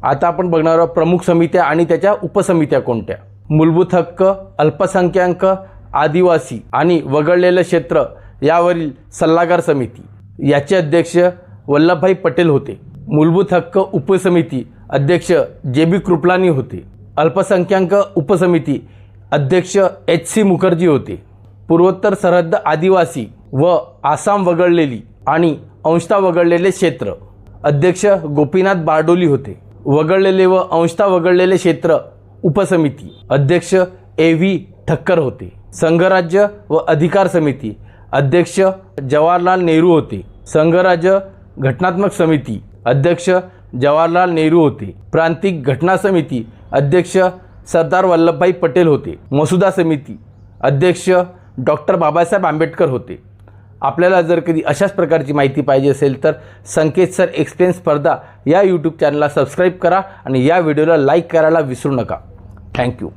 आता आपण बघणार आहोत प्रमुख समित्या आणि त्याच्या उपसमित्या कोणत्या. मूलभूत हक्क, अल्पसंख्याक, आदिवासी आणि वगळलेलं क्षेत्र यावरील सल्लागार समिती, याचे अध्यक्ष वल्लभभाई पटेल होते. मूलभूत हक्क उपसमिती अध्यक्ष JB कृपलानी होते. अल्पसंख्याक उपसमिती अध्यक्ष HC मुखर्जी होते. पूर्वोत्तर सरहद्द आदिवासी व आसाम वगळलेली आणि अंशतः वगळलेले क्षेत्र अध्यक्ष गोपीनाथ बारडोली होते. वगळलेले व अंशतः वगळलेले क्षेत्र उपसमिती अध्यक्ष AV ठक्कर होते. संघराज्य व अधिकार समिती अध्यक्ष जवाहरलाल नेहरू होते. संघराज्य घटनात्मक समिती अध्यक्ष जवाहरलाल नेहरू होते. प्रांतिक घटना समिती अध्यक्ष सरदार वल्लभभाई पटेल होते. मसुदा समिती अध्यक्ष डॉक्टर बाबासाहेब आंबेडकर होते. आपल्याला जर कधी अशाच प्रकारची माहिती पाहिजे असेल तर संकेत सर एक्सप्लेन स्पर्धा या यूट्यूब चॅनलला सबस्क्राईब करा आणि या व्हिडिओला लाईक करायला विसरू नका. थँक्यू.